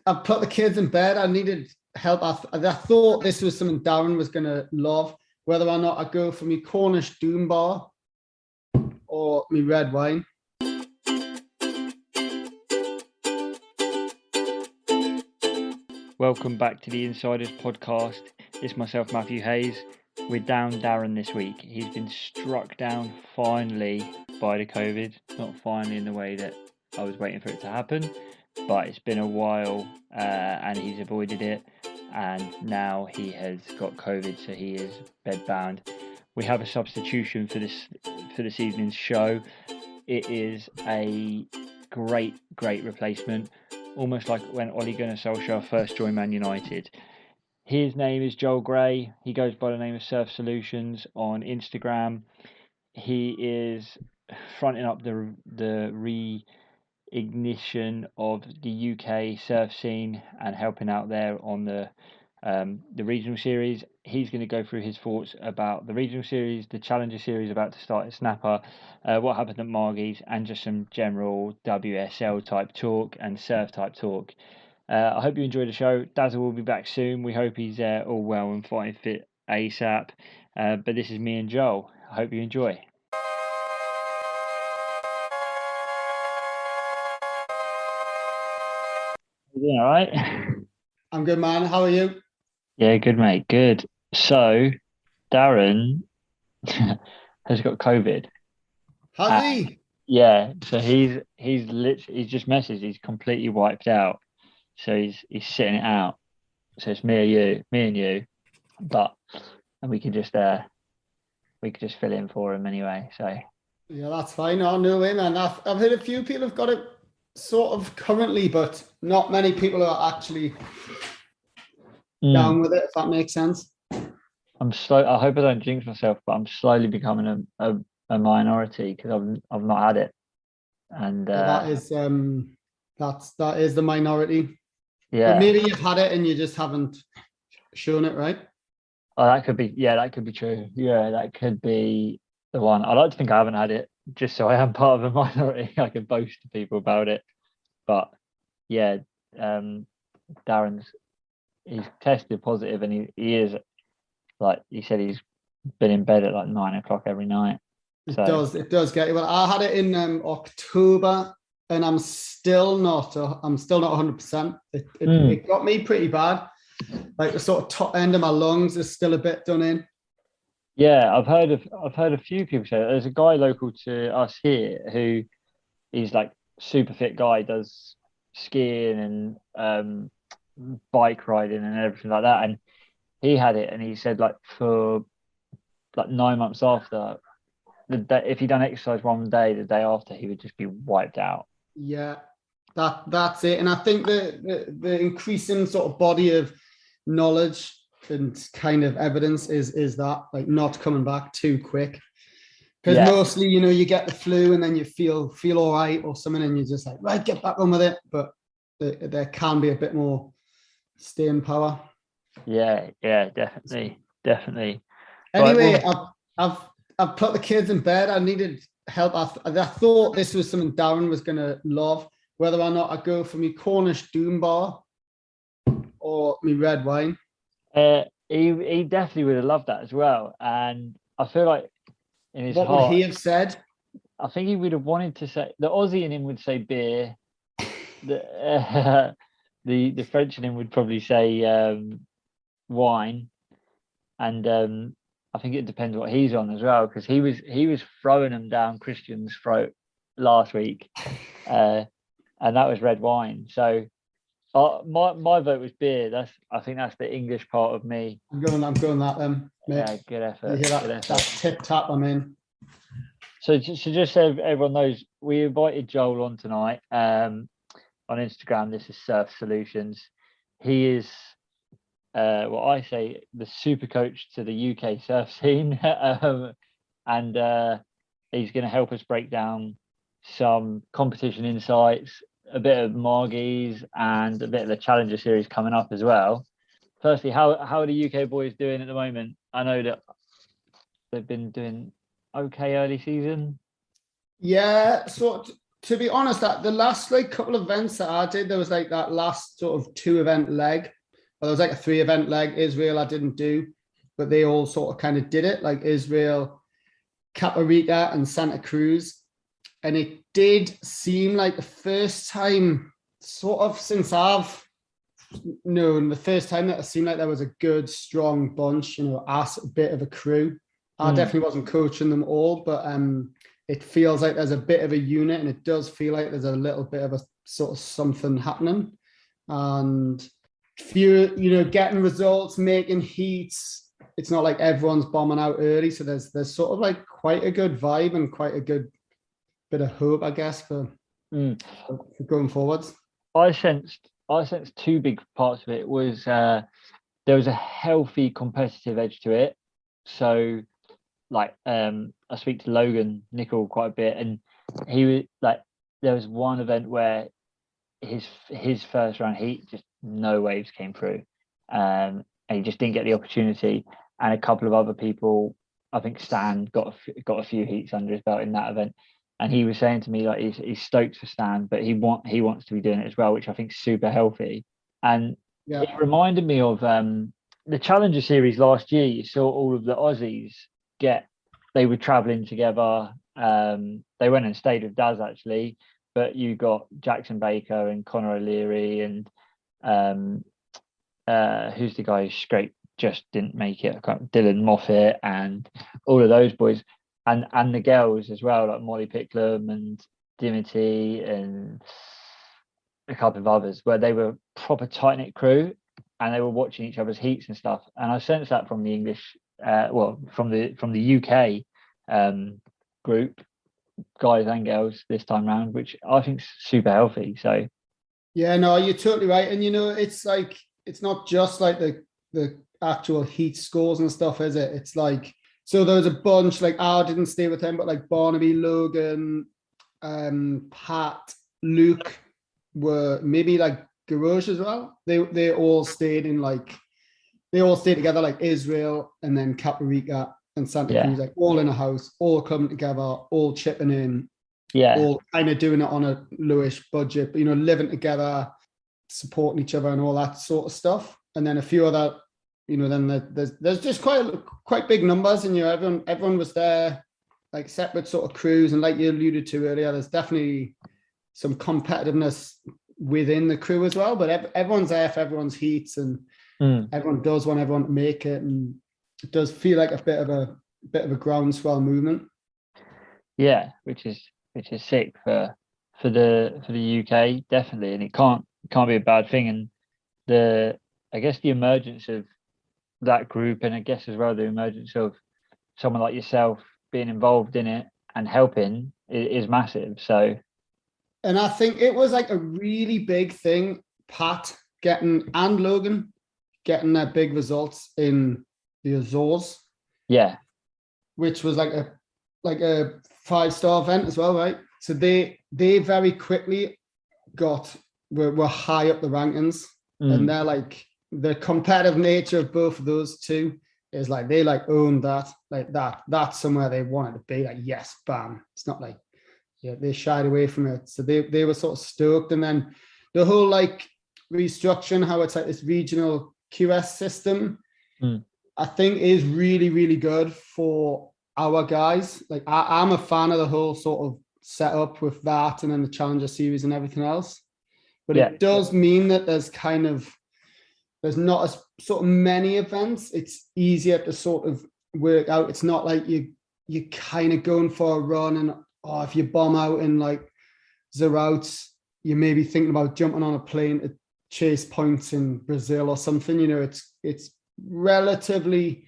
I put the kids in bed. I needed help. I thought this was something Darren was going to love, whether or not I go for me Cornish Doom Bar or me red wine. Welcome back to the Insiders podcast. It's myself, Matthew Hayes. We're down Darren this week. He's been struck down finally by the COVID. Not finally in the way that I was waiting for it to happen, but it's been a while and he's avoided it. And now he has got COVID, so he is bedbound. We have a substitution for this evening's show. It is a great replacement. Almost like when Ole Gunnar Solskjaer first joined Man United. His name is Joel Gray. He goes by the name of Surf Solutions on Instagram. He is fronting up the reignition of the UK surf scene and helping out there on the regional series. He's going to go through his thoughts about the regional series, the Challenger series about to start at Snapper, what happened at Margie's, and just some general WSL type talk and surf type talk. I hope you enjoyed the show. Dazzle will be back soon. We hope he's all well and fighting fit ASAP. But this is me and Joel. I hope you enjoy. You doing all right? I'm good, man. How are you? Yeah, good, mate. Good. So, Darren has got COVID. Has he? Yeah. So he's just messaged. He's completely wiped out. So he's sitting it out. So it's me and you, and we could just fill in for him anyway. So yeah, that's fine. Oh, no way, man. I've heard a few people have got it sort of currently, but not many people are actually down with it, if that makes sense. I hope I don't jinx myself, but I'm slowly becoming a minority because I've not had it, and that is the minority. Yeah, but maybe you've had it and you just haven't shown it, right? Oh, that could be true. Yeah, that could be the one. I like to think I haven't had it, just so I am part of a minority. I can boast to people about it, but yeah, he's tested positive, and he is, like he said, he's been in bed at like 9 o'clock every night. It does get you. Well, I had it in October, and I'm still not 100%. It got me pretty bad. Like the sort of top end of my lungs is still a bit done in. Yeah, I've heard a few people say that. There's a guy local to us here who is like super fit guy, does skiing and bike riding and everything like that, and he had it, and he said like for like 9 months after, if he'd done exercise one day, the day after he would just be wiped out. Yeah, that's it. And I think the increasing sort of body of knowledge and kind of evidence is that, like, not coming back too quick. Because mostly, you get the flu and then you feel all right or something, and you're just like, right, get back on with it. But there can be a bit more staying power. Yeah, definitely. Anyway, I've put the kids in bed. I needed help. I thought this was something Darren was going to love, whether or not I go for me Cornish Doom Bar or me red wine. He definitely would have loved that as well. And I feel like in his heart, would he have said? I think he would have wanted to say, the Aussie in him would say beer. The French in him would probably say wine. And I think it depends what he's on as well, because he was throwing them down Christian's throat last week, and that was red wine. So my vote was beer. I think that's the English part of me. I'm going that then. Mate. Yeah, good effort. That tip tap I'm in. So just so everyone knows, we invited Joel on tonight on Instagram. This is Surf Solutions. He is what I say, the super coach to the UK surf scene, and he's going to help us break down some competition insights, a bit of Margie's, and a bit of the Challenger series coming up as well. Firstly, how are the UK boys doing at the moment? I know that they've been doing okay early season. Yeah, so to be honest, that the last like couple of events that I did, there was like that last sort of 2 event leg. Well, there was like a 3 event leg. Israel I didn't do, but they all sort of kind of did it, like Israel, Caparica, and Santa Cruz. And it did seem like the first time, sort of since I've known, the first time that it seemed like there was a good, strong bunch, as a bit of a crew. I definitely wasn't coaching them all, but it feels like there's a bit of a unit, and it does feel like there's a little bit of a sort of something happening. And if you're getting results, making heats, it's not like everyone's bombing out early. So there's sort of like quite a good vibe and quite a good bit of hope, I guess, for going forwards. I sensed 2 big parts of it. Was there was a healthy competitive edge to it. So like I speak to Logan Nickel quite a bit, and he was like, there was one event where his first round heat, just no waves came through, and he just didn't get the opportunity. And a couple of other people, I think Stan got a few heats under his belt in that event, and he was saying to me like he's stoked for Stan, but he wants to be doing it as well, which I think is super healthy. And it reminded me of the Challenger Series last year. You saw all of the Aussies they were traveling together. They went and stayed with Daz actually, but you got Jackson Baker and Conor O'Leary and who's the guy who scraped, just didn't make it, Dylan Moffat, and all of those boys, and the girls as well, like Molly Picklum and Dimity and a couple of others, where they were proper tight-knit crew, and they were watching each other's heats and stuff. And I sensed that from the English, from the UK group, guys and girls this time round, which I think is super healthy. So yeah, no, you're totally right. And it's like, it's not just like the actual heat scores and stuff, is it? It's like, so there was a bunch, like I didn't stay with them, but like Barnaby, Logan, Pat, Luke were maybe like Garage as well. They all stayed together, like Israel and then Caparica and Santa Cruz, like all in a house, all coming together, all chipping in, all kind of doing it on a lowish budget, but living together, supporting each other and all that sort of stuff. And then a few other, then there's just quite big numbers, and everyone was there, like separate sort of crews. And like you alluded to earlier, there's definitely some competitiveness within the crew as well. But everyone's there for everyone's heats, and everyone does want everyone to make it, and it does feel like a bit of a groundswell movement. Yeah, which is sick for the UK, definitely, and it can't be a bad thing. And I guess the emergence of that group, and I guess as well the emergence of someone like yourself being involved in it and helping is massive. So, and I think it was like a really big thing, Pat and Logan getting their big results in the Azores. Yeah, which was like a 5-star event as well, right? So they very quickly were high up the rankings, and they're like, the competitive nature of both of those two is like they like own that, like that's somewhere they wanted to be, like yes, bam. It's not like they shied away from it. So they were sort of stoked. And then the whole like restructuring, how it's like this regional QS system, I think is really, really good for our guys. Like I'm a fan of the whole sort of setup with that, and then the Challenger Series and everything else. But it does mean that there's not as sort of many events. It's easier to sort of work out. It's not like you're kind of going for a run, and if you bomb out in like Zerouts, you may be thinking about jumping on a plane to chase points in Brazil or something. It's relatively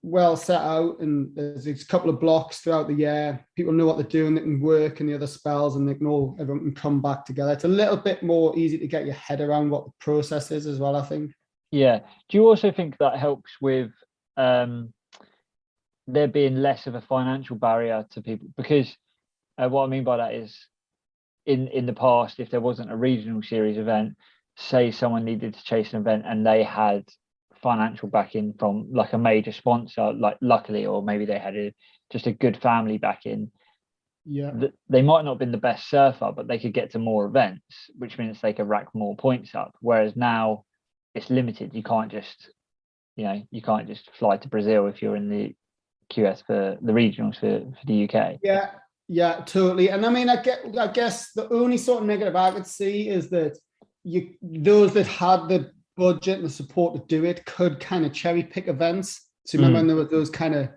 well set out, and there's a couple of blocks throughout the year. People know what they're doing. They can work in the other spells, and everyone can come back together. It's a little bit more easy to get your head around what the process is as well, I think. Yeah. Do you also think that helps with there being less of a financial barrier to people? Because what I mean by that is, in the past, if there wasn't a regional series event, say someone needed to chase an event and they had financial backing from like a major sponsor, like luckily, or maybe they had just a good family backing, Yeah. They might not have been the best surfer, but they could get to more events, which means they could rack more points up. Whereas now it's limited. You can't just fly to Brazil if you're in the QS for the regionals for the UK. Yeah, totally. And I mean, I guess the only sort of negative I could see is that those that had the budget and the support to do it could kind of cherry pick events. So remember when there were those kind of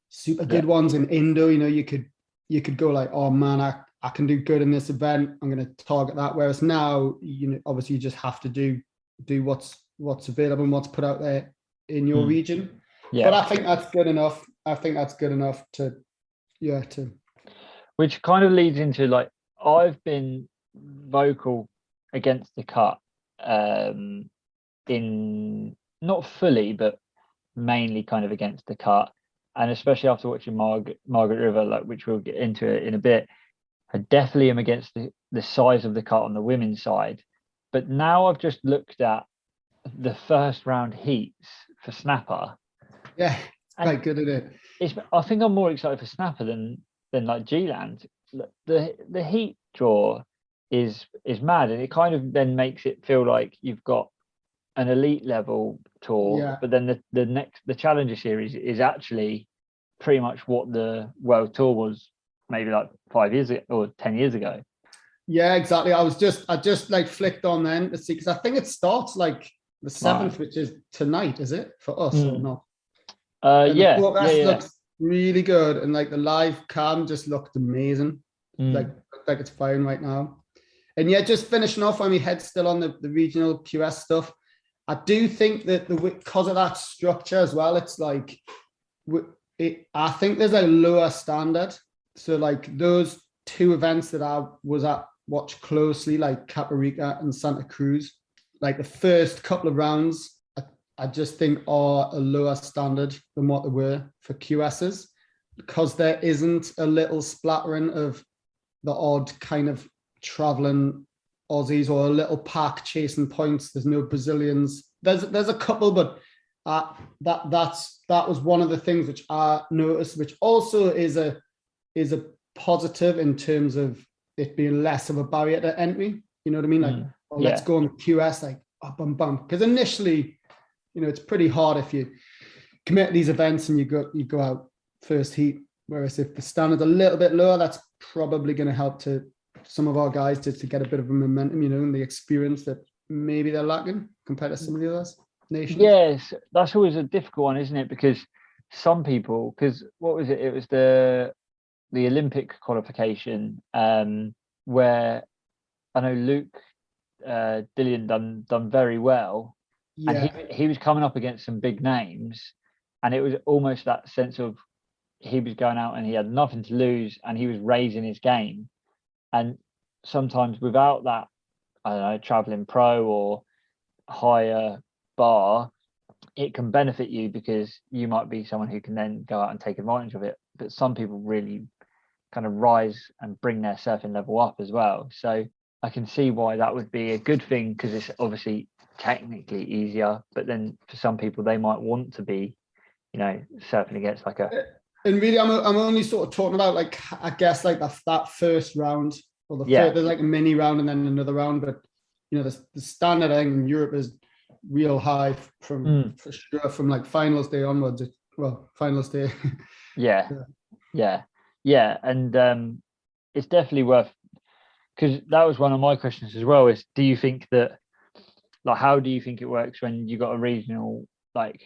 super good ones in Indo, you could go like, oh man, I can do good in this event. I'm going to target that. Whereas now, obviously you just have to do what's available and what's put out there in your region. Yeah. But I think that's good enough. to Which kind of leads into, like, I've been vocal against the cut, in not fully, but mainly kind of against the cut, and especially after watching Margaret River, like, which we'll get into it in a bit. I definitely am against the size of the cut on the women's side. But now I've just looked at the first round heats for snapper. Yeah, it's quite good at it. I think I'm more excited for snapper than like G-Land. The heat draw is mad, and it kind of then makes it feel like you've got an elite level tour, but then the Challenger Series is actually pretty much what the World Tour was maybe like 5 years ago or 10 years ago. Yeah, exactly. I just like flicked on then to see, because I think it starts like the 7th, which is tonight, is it, for us or not? The forecast looks really good, and like the live cam just looked amazing. Like it's firing right now. And yeah, just finishing off, I mean, head's still on the regional QS stuff. I do think that because of that structure as well, it's like I think there's a lower standard. So like those two events that I watched closely, like Caparica and Santa Cruz, like the first couple of rounds, I just think are a lower standard than what they were for QSs, because there isn't a little splattering of the odd kind of traveling Aussies or a little pack chasing points. There's no Brazilians. There's a couple, but that was one of the things which I noticed, which also is a positive in terms of it being less of a barrier to entry. You know what I mean? Like, let's go on QS, like, bum. Because initially, it's pretty hard if you commit to these events and you go out first heat. Whereas if the standard's a little bit lower, that's probably going to help to some of our guys to get a bit of a momentum, and the experience that maybe they're lacking compared to some of the other nations. Yes, that's always a difficult one, isn't it? Because some people, what was it? It was the Olympic qualification, where I know Luke Dillian done very well, and he was coming up against some big names, and it was almost that sense of he was going out and he had nothing to lose, and he was raising his game. And sometimes without that, I don't know, traveling pro or higher bar, it can benefit you because you might be someone who can then go out and take advantage of it. But some people really kind of rise and bring their surfing level up as well. So I can see why that would be a good thing, because it's obviously technically easier, but then for some people they might want to be, surfing against like a. And really, I'm only sort of talking about, like, I guess like that first round, or there's like a mini round and then another round. But the standard I think in Europe is real high for sure, from like finals day onwards. Finals day. Yeah, and it's definitely worth, because that was one of my questions as well. Is do you think that, like, how do you think it works when you got a regional like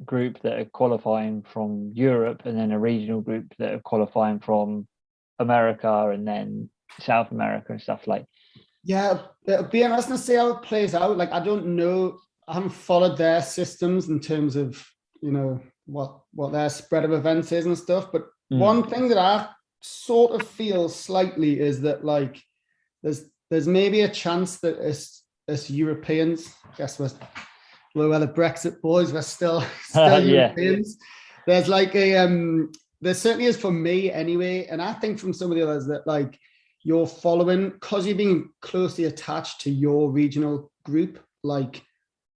group that are qualifying from Europe, and then a regional group that are qualifying from America and then South America and stuff like? Yeah, it'll be interesting to see how it plays out. Like, I don't know, I haven't followed their systems in terms of what their spread of events is and stuff. But one thing that I sort of feel slightly is that, like, there's maybe a chance that as Europeans, I guess we're the Brexit boys, we're still Europeans. There's like there certainly is for me anyway, and I think from some of the others that, like, you're following, because you're being closely attached to your regional group, like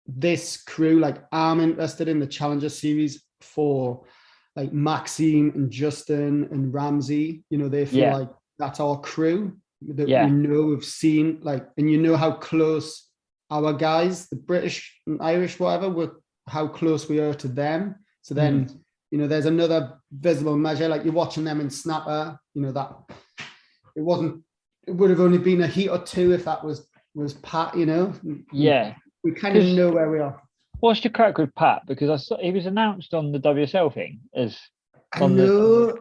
this crew, like I'm interested in the Challenger Series for like Maxime and Justin and Ramsey. They feel like that's our crew that Yeah. we know have seen, like, and you know how close our guys, the British and Irish, whatever, were, how close we are to them. So then, you know, there's another visible measure, like you're watching them in snapper, you know, that it would have only been a heat or two if that was Pat, you know. Yeah. We kind of know where we are. What's the crack with Pat? Because I saw he was announced on the WSL thing as I know.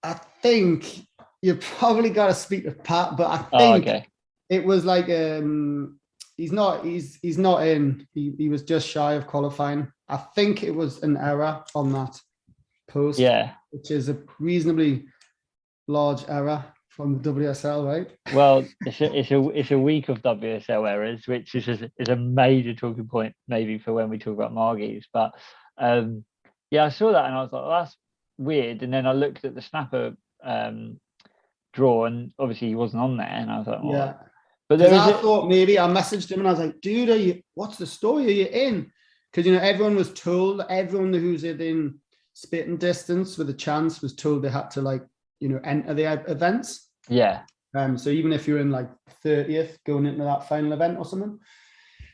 I think you probably got to speak to Pat, but I think it was like he's not in. He was just shy of qualifying. I think it was an error on that post, which is a reasonably large error from the WSL, right? Well, it's a week of WSL errors, which is a major talking point maybe for when we talk about Margie's. But yeah, I saw that and I was like, well, that's weird. And then I looked at the snapper draw, and obviously he wasn't on there, and I was like, well, yeah. But I thought maybe I messaged him and I was like, dude, what's the story? Are you in? Because, you know, everyone was told, everyone who's in spitting distance with a chance was told they had to, like, you know, enter the events. Yeah. So even if you're in like 30th going into that final event or something.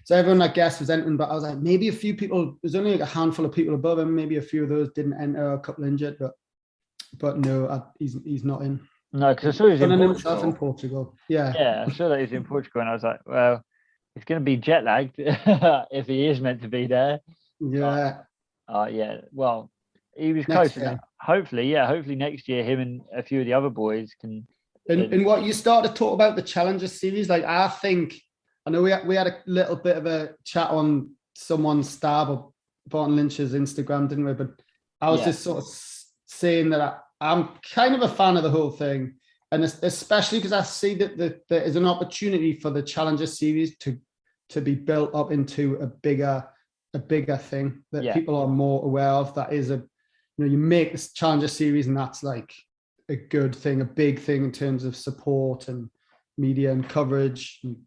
So everyone, I guess, was entering, but I was like, maybe a few people, there's only like a handful of people above him. Maybe a few of those didn't enter, a couple injured, but no, he's not in. No, because I saw he was in Portugal. Yeah. Yeah, I saw that he's in Portugal, and I was like, well, it's going to be jet lagged if he is meant to be there. Yeah. Yeah. Well, he was close enough. Hopefully next year, him and a few of the other boys can. And what you start to talk about the Challenger Series, like I know we had a little bit of a chat on someone's Stab or Barton Lynch's Instagram, didn't we? But I was just sort of saying that I'm kind of a fan of the whole thing, and especially because I see that there is an opportunity for the Challenger Series to be built up into a bigger thing that people are more aware of. That is you make this Challenger Series, and that's like a good thing, a big thing in terms of support and media and coverage. And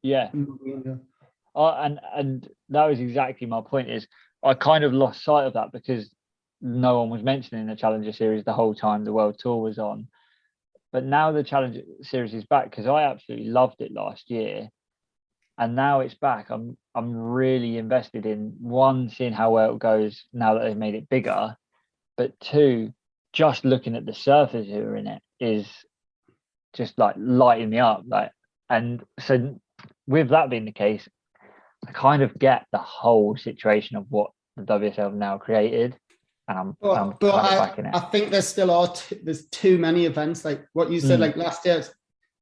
that was exactly my point. Is I kind of lost sight of that because no one was mentioning the Challenger Series the whole time the World Tour was on. But now the Challenger Series is back, because I absolutely loved it last year, and now it's back. I'm really invested in, one, seeing how well it goes now that they've made it bigger, but two, just looking at the surfers who are in it is just like lighting me up. Like, and so with that being the case, I kind of get the whole situation of what the WSL have now created, and I'm kind of backing it. I think there still are there's too many events, like what you said. Like last year,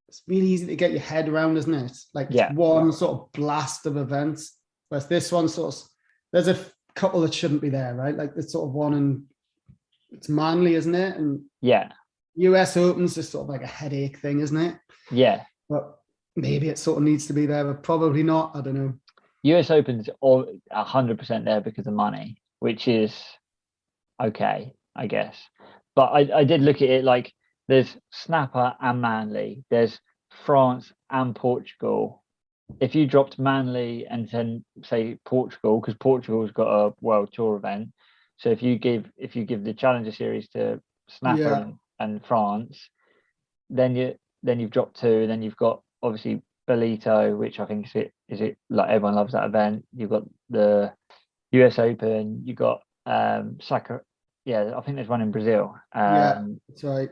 it's really easy to get your head around, isn't it? Like one sort of blast of events, whereas this one sort of, there's a couple that shouldn't be there, right? Like it's sort of one, and it's Manly, isn't it? And US Open's just sort of like a headache thing, isn't it? Yeah. But maybe it sort of needs to be there, but probably not. I don't know. US Open's 100% there because of money, which is okay, I guess. But I did look at it like there's Snapper and Manly, there's France and Portugal. If you dropped Manly and then say Portugal, because Portugal's got a World Tour event, so if you give the Challenger Series to Snapper and France, then you've dropped two, and then you've got obviously Belito, which I think is it like everyone loves that event. You've got the US Open, you've got Sacra, I think there's one in Brazil. That's right.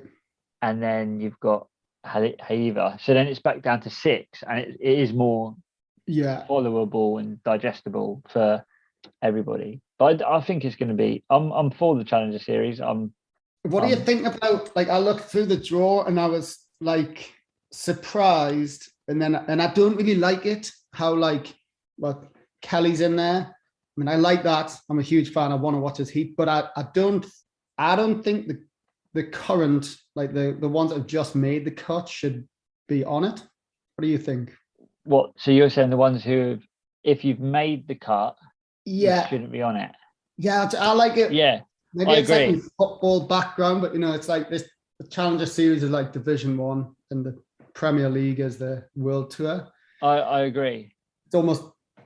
And then you've got Haiva. So then it's back down to 6, and it is more followable and digestible for everybody. But I think it's going to be. I'm for the Challenger Series. What do you think about? Like, I looked through the draw and I was like surprised, and I don't really like it how Kelly's in there. I mean, I like that. I'm a huge fan. I want to watch his heat, but I don't think the current, like the ones that have just made the cut, should be on it. What do you think? What? So you're saying the ones who, if you've made the cut, shouldn't be on it? Yeah, I like it. Yeah, maybe it's like a football background, but it's like this. The Challenger Series is like Division 1, and the Premier League is the World Tour. I agree. It's almost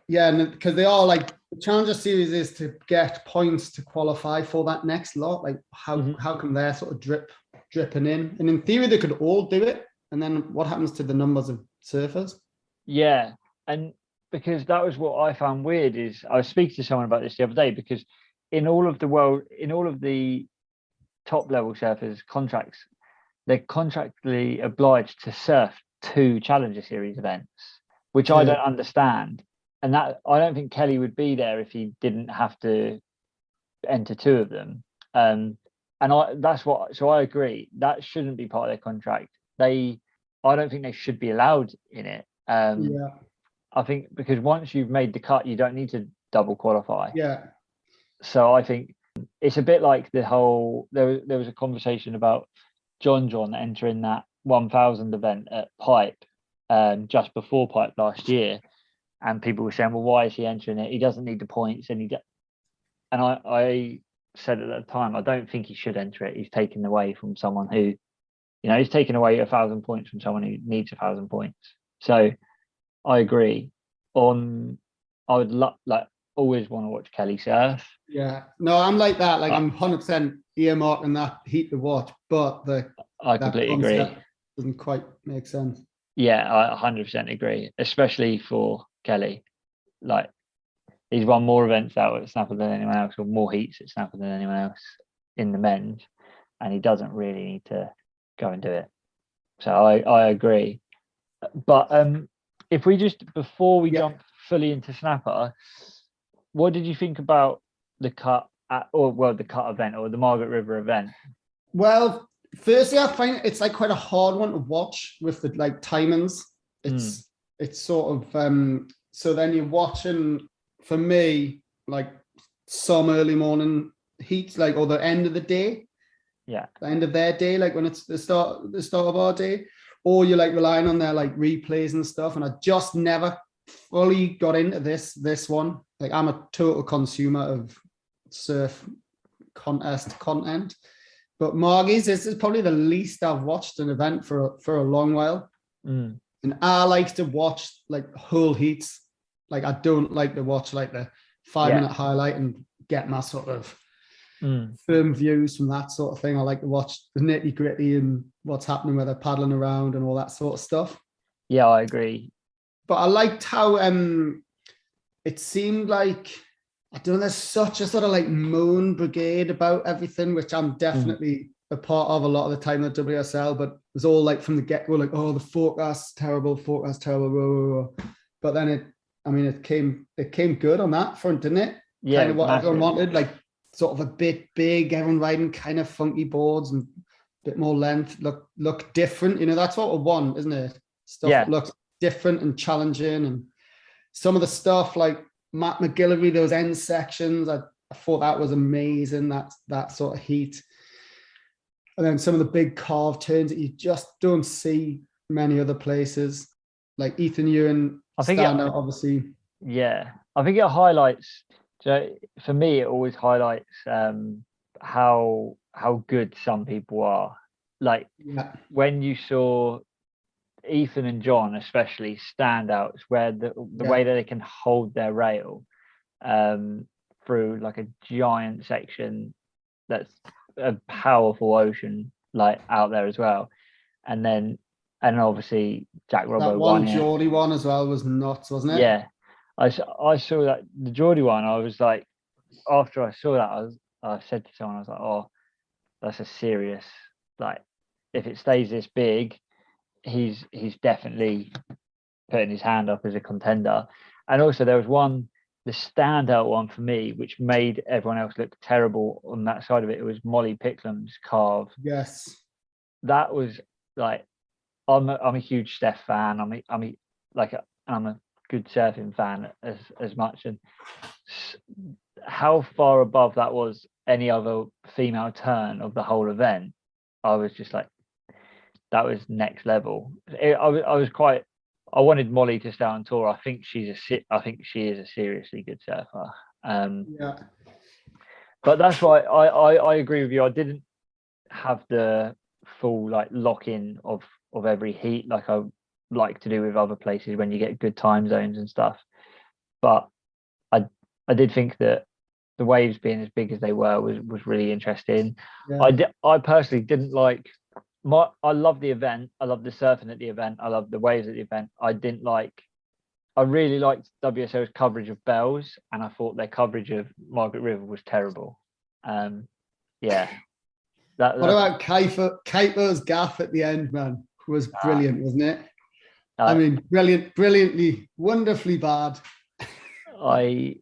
and because they are like, the Challenger Series is to get points to qualify for that next lot. Like how come they're sort of dripping in? And in theory, they could all do it. And then what happens to the numbers of surfers? Yeah, and because that was what I found weird is I was speaking to someone about this the other day, because in all of the top level surfers contracts, they're contractually obliged to surf 2 Challenger Series events, which I don't understand. And that I don't think Kelly would be there if he didn't have to enter 2 of them. And I agree that shouldn't be part of their contract. I don't think they should be allowed in it. Yeah. I think because once you've made the cut, you don't need to double qualify. Yeah. So I think it's a bit like the whole. There was a conversation about John entering that 1,000 event at Pipe, just before Pipe last year, and people were saying, "Well, why is he entering it? He doesn't need the points." And I said at the time, I don't think he should enter it. He's taken away from someone who, he's taken away 1,000 points from someone who needs 1,000 points. So I agree. I would always want to watch Kelly surf. Yeah, no, I'm like that. Like I'm 100% earmarking that heat to watch, but I completely agree. Doesn't quite make sense. Yeah, I 100% agree, especially for Kelly. Like he's won more events out at Snapper than anyone else, or more heats at Snapper than anyone else in the men's, and he doesn't really need to go and do it. So I agree. But if we before we jump fully into Snapper, what did you think about the cut the cut event or the Margaret River event? Well, firstly, I find it's like quite a hard one to watch with the like timings. It's sort of so then you're watching, for me, like some early morning heats, like, or the end of the day. Yeah. The end of their day, like when it's the start of our day, or you're like relying on their like replays and stuff. And I just never fully got into this one. Like I'm a total consumer of surf contest content, but Margie's, this is probably the least I've watched an event for a long while. And I like to watch like whole heats. Like I don't like to watch like the 5-minute highlight and get my sort of firm views from that sort of thing. I like to watch the nitty gritty and what's happening where they're paddling around and all that sort of stuff. Yeah, I agree. But I liked how it seemed like, I don't know, there's such a sort of like moan brigade about everything, which I'm definitely a part of a lot of the time at WSL, but it was all like from the get-go, like, oh, the forecast terrible. But then it came good on that front, didn't it? Yeah, kind of what everyone wanted, like sort of a bit big, everyone riding kind of funky boards and a bit more length, look different. That's what we want, isn't it? Stuff that looks different and challenging. And some of the stuff like Matt McGillivray, those end sections, I thought that was amazing, that sort of heat. And then some of the big carved turns that you just don't see many other places, like Ethan Ewan stand out, obviously. Yeah, I think it highlights, so for me, it always highlights how good some people are. Like when you saw Ethan and John, especially standouts, where the way that they can hold their rail through like a giant section that's a powerful ocean, like out there as well, and obviously Jack Robbo that one Geordie one as well was nuts, wasn't it? Yeah, I saw that, the Geordie one. I was like, after I saw that, I said to someone, I was like, oh, that's a serious, like, if it stays this big, he's definitely putting his hand up as a contender. And also there was the standout one for me, which made everyone else look terrible on that side of it. It was Molly Picklam's carve. Yes, that was like, I'm a huge Steph fan. I'm a good surfing fan as much, and how far above that was any other female turn of the whole event. I was just like, that was next level. I wanted Molly to stay on tour. I think she is a seriously good surfer. But that's why I agree with you. I didn't have the full like lock in of every heat like I like to do with other places when you get good time zones and stuff. But I did think that the waves being as big as they were was really interesting. I personally didn't like I love the event. I love the surfing at the event. I love the waves at the event. I really liked WSL's coverage of Bells, and I thought their coverage of Margaret River was terrible. Yeah. What about Kuiper's gaff at the end, man? Was brilliant, wasn't it? I mean, brilliantly, wonderfully bad. I've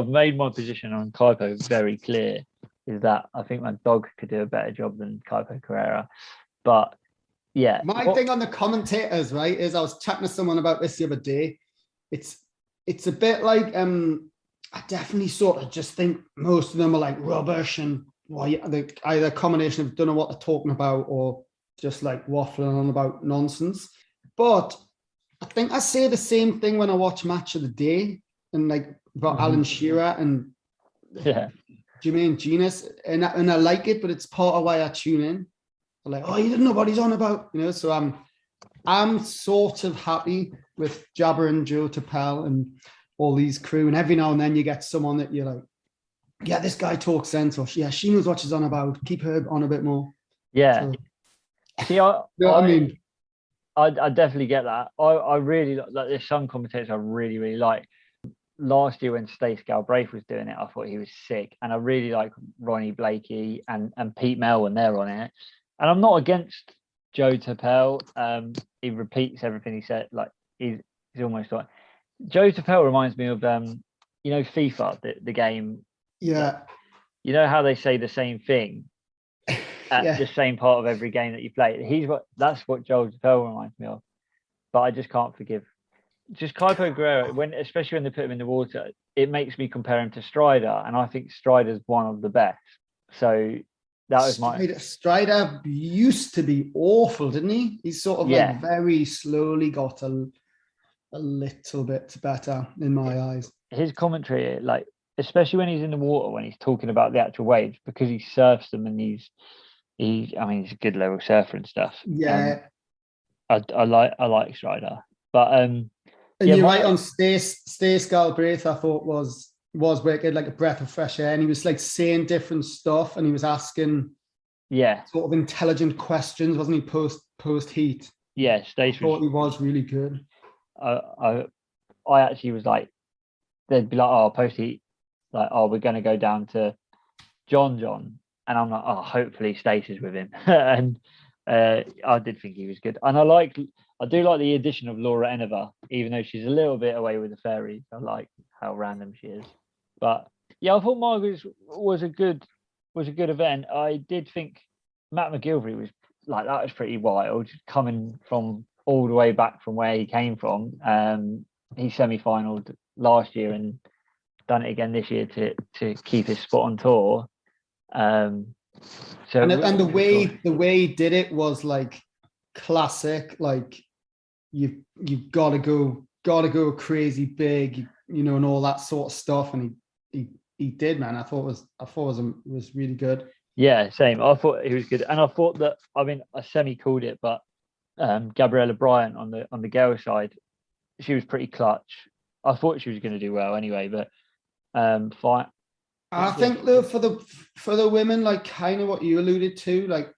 made my position on Kuiper very clear, is that I think my dog could do a better job than Kuiper Carrera. But yeah. My thing on the commentators, right, is I was chatting to someone about this the other day. It's a bit like I definitely sort of just think most of them are like rubbish and either a combination of don't know what they're talking about or just like waffling on about nonsense. But I think I say the same thing when I watch Match of the Day and like about Alan Shearer and Jermaine Genius, and I like it, but it's part of why I tune in. I'm like, oh, you didn't know what he's on about, you know. So I'm sort of happy with Jabber and Joe Tapel and all these crew, and every now and then you get someone that you're like, yeah, this guy talks sense, or yeah, she knows what she's on about. Keep her on a bit more. Yeah. So, see, you know what I mean? I definitely get that. I really like there's some commentators I really, really like. Last year when Stace Galbraith was doing it, I thought he was sick. And I really like Ronnie Blakey and Pete Mel when they're on it. And I'm not against Joe Tapel. He repeats everything he said. Like he's almost like Joe Tapel reminds me of you know, FIFA, the game. Yeah. You know how they say the same thing at the same part of every game that you play. That's what Joe Tapel reminds me of. But I just can't forgive. Just Kuiper Guerrero, especially when they put him in the water, it makes me compare him to Strider, and I think Strider's one of the best. So that was Strider used to be awful, didn't he? He's sort of like very slowly got a little bit better in my eyes. His commentary, like especially when he's in the water, when he's talking about the actual waves, because he surfs them and he's a good level surfer and stuff. Yeah, I like Strider, but and you're right on Stace Galbraith. I thought was wicked, like a breath of fresh air, and he was like saying different stuff, and he was asking sort of intelligent questions, wasn't he? Post heat. Yeah, Stace thought he was really good. I actually was like, they'd be like, oh, post heat, like, oh, we're going to go down to John, and I'm like, oh, hopefully Stace is with him, and I did think he was good, and I do like the addition of Laura Eneva, even though she's a little bit away with the fairies. I like how random she is, but yeah, I thought Margaret's was a good event. I did think Matt McGilvery was like, that was pretty wild, coming from all the way back from where he came from. He semi-finaled last year and done it again this year to keep his spot on tour. So the way he did it was like classic. Like you've got to go crazy big, you know, and all that sort of stuff. And he did, man. I thought it was really good. Yeah, same. I thought he was good, and I thought that, I mean, I semi called it, but Gabriella Bryant on the girls side, she was pretty clutch. I thought she was going to do well anyway, but fine. I think though for the women, like kind of what you alluded to, like,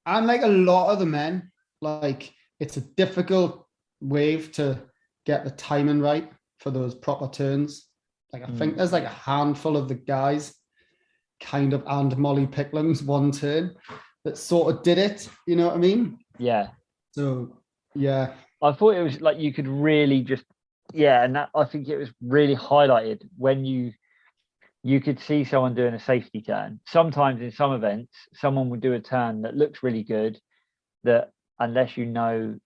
and like a lot of the men, like it's a difficult wave to get the timing right for those proper turns. Like I think there's like a handful of the guys, kind of, and Molly Picklam's one turn that sort of did it. You know what I mean? Yeah. So yeah, I thought it was like you could really just and that, I think it was really highlighted when you could see someone doing a safety turn. Sometimes in some events, someone would do a turn that looks really good, that unless you're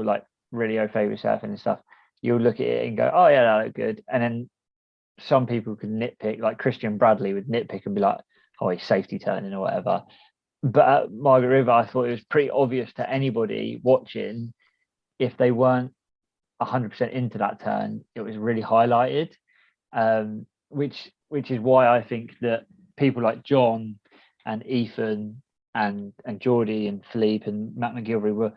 like really au fait with surfing and stuff, you'll look at it and go, oh yeah, that looked good. And then some people could nitpick, like Christian Bradley would nitpick and be like, oh, he's safety turning or whatever. But at Margaret River, I thought it was pretty obvious to anybody watching, if they weren't 100% into that turn, it was really highlighted, which is why I think that people like John and Ethan and Geordie and Philippe and Matt McGilvery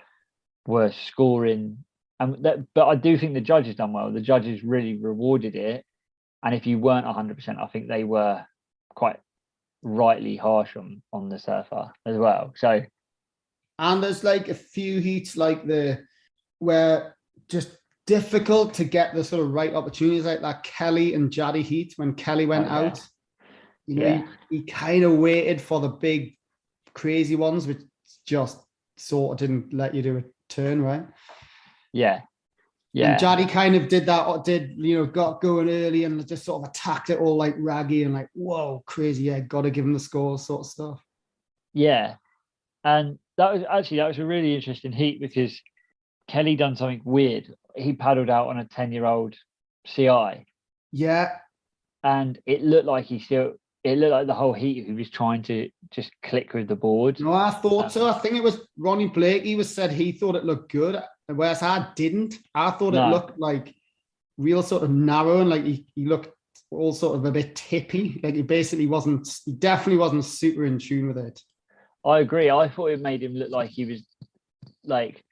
were scoring. But I do think the judges done well. The judges really rewarded it. And if you weren't 100%, I think they were quite rightly harsh on the surfer as well. So And there's like a few heats like where just difficult to get the sort of right opportunities, like that Kelly and Jaddy heat when Kelly went out. You know, yeah, he kind of waited for the big crazy ones, which just sort of didn't let you do a turn, right? yeah, And yeah, Jaddy kind of did that, or got going early and just sort of attacked it all like raggy and like, whoa, crazy, yeah, got to give him the score sort of stuff. yeah. And that was a really interesting heat because Kelly done something weird. He paddled out on a 10-year-old CI, Yeah. and it looked like the whole heat he was trying to just click with the board. No, I thought so. I think it was Ronnie Blake. He said he thought it looked good, whereas I didn't. I thought it No, looked like real sort of narrow and like he looked all sort of a bit tippy. Like he definitely wasn't super in tune with it. I agree. I thought it made him look like he was like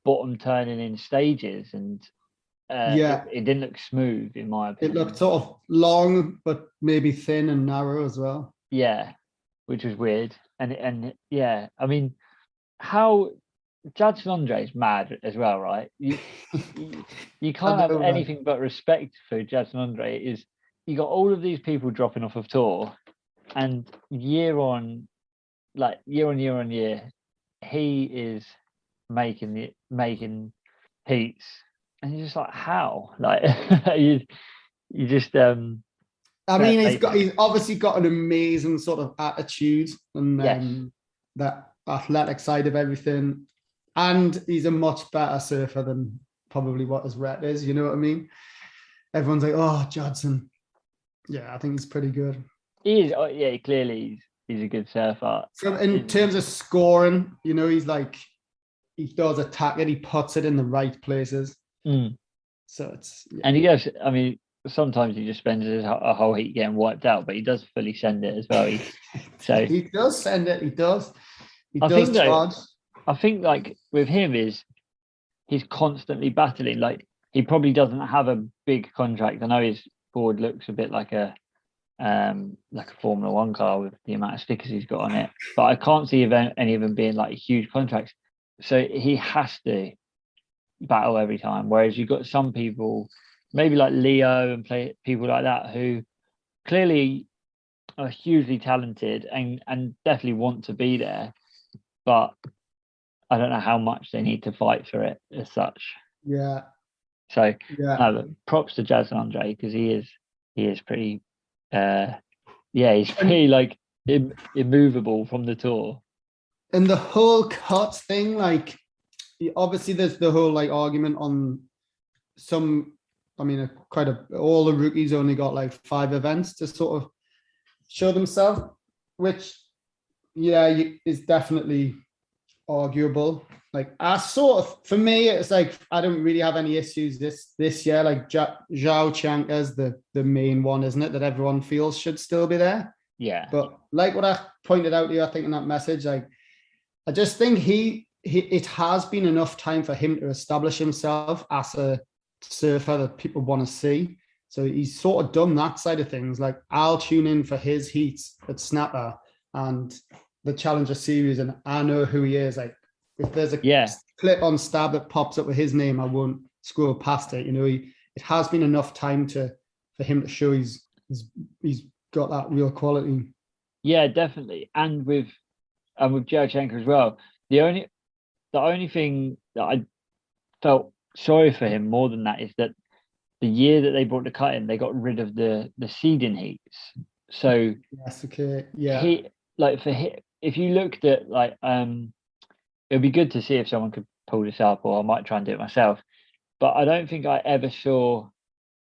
bottom turning in stages, and Yeah. it didn't look smooth in my It opinion. looked sort of long, but maybe thin and narrow as well. Yeah, which was weird. And yeah, I mean, how Judson Andre is mad as well, right? You I can't have know, right? anything but respect for Judson Andre. Is you got all of these people dropping off of tour, and year on year on year, he is making heats, and you're just like, how? Like you just I fair mean, play to him. he's obviously got an amazing sort of attitude and Yes, that athletic side of everything, and he's a much better surfer than probably what his rep is. You know what I mean? Everyone's like, "Oh, Judson." Yeah, I think he's pretty good. he is. Yeah, clearly he's a good surfer. In terms of scoring, he's like he does attack it, he puts it in the right places. Mm. So it's And yeah. he goes. I mean, sometimes he just spends a whole heat getting wiped out, but he does fully send it as well. So He does send it. He does. He I think does though, charge. I think like with him is he's constantly battling. Like he probably doesn't have a big contract. I know his board looks a bit like a Formula One car with the amount of stickers he's got on it, but I can't see any of them being like huge contracts. So he has to battle every time. Whereas you've got some people, maybe like Leo and people like that, who clearly are hugely talented and definitely want to be there, but I don't know how much they need to fight for it as such. Yeah. So Yeah. no, but props to Jazz and Andre because he is pretty uh yeah, he's pretty And like immovable from the tour. the whole cut thing, like obviously there's the whole like argument on some. I mean, all the rookies only got like 5 events to sort of show themselves, which is definitely arguable. Like for me, it's like I don't really have any issues this year. Like Zhao Chanka's the main one, isn't it? That everyone feels should still be there. Yeah, But like what I pointed out to you, I think in that message, like I just think it has been enough time for him to establish himself as a surfer that people want to see. So he's sort of done that side of things. Like I'll tune in for his heats at Snapper and the Challenger Series, and I know who he is. Like if there's a yeah, clip on Stab that pops up with his name, I won't scroll past it. It has been enough time for him to show he's got that real quality. yeah, definitely. And with Gyurchenko as well. The only thing that I felt sorry for him more than that is that the year that they brought the cut in, they got rid of the seeding heats. So Yes, okay, yeah. he like for him, if you looked at it would be good to see if someone could pull this up, or I might try and do it myself. But I don't think I ever saw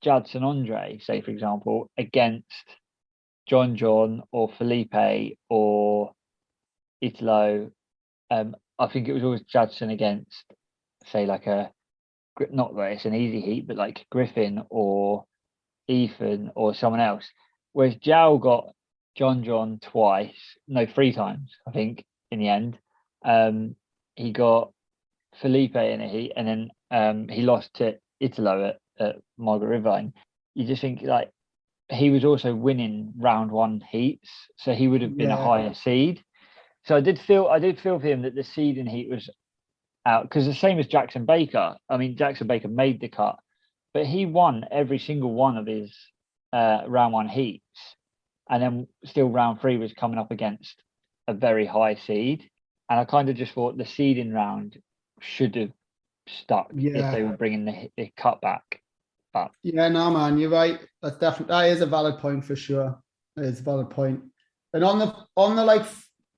Judson Andre, say for example, against John or Felipe or Italo. I think it was always Judson against, say, like not that it's an easy heat, but like Griffin or Ethan or someone else. Whereas Zhao got John twice, no, 3 times, I think, in the end. He got Felipe in a heat, and then he lost to Italo at Margaret River. And you just think like he was also winning round one heats, so he would have been a Yeah, higher seed. So I did feel for him that the seeding heat was out, because the same as Jackson Baker. I mean, Jackson Baker made the cut, but he won every single one of his round one heats, and then still round three was coming up against a very high seed. And I kind of just thought the seeding round should have stuck if they yeah, were bringing the cut back. But yeah. No, man, you're right. That is a valid point for sure. It is a valid point. And on the like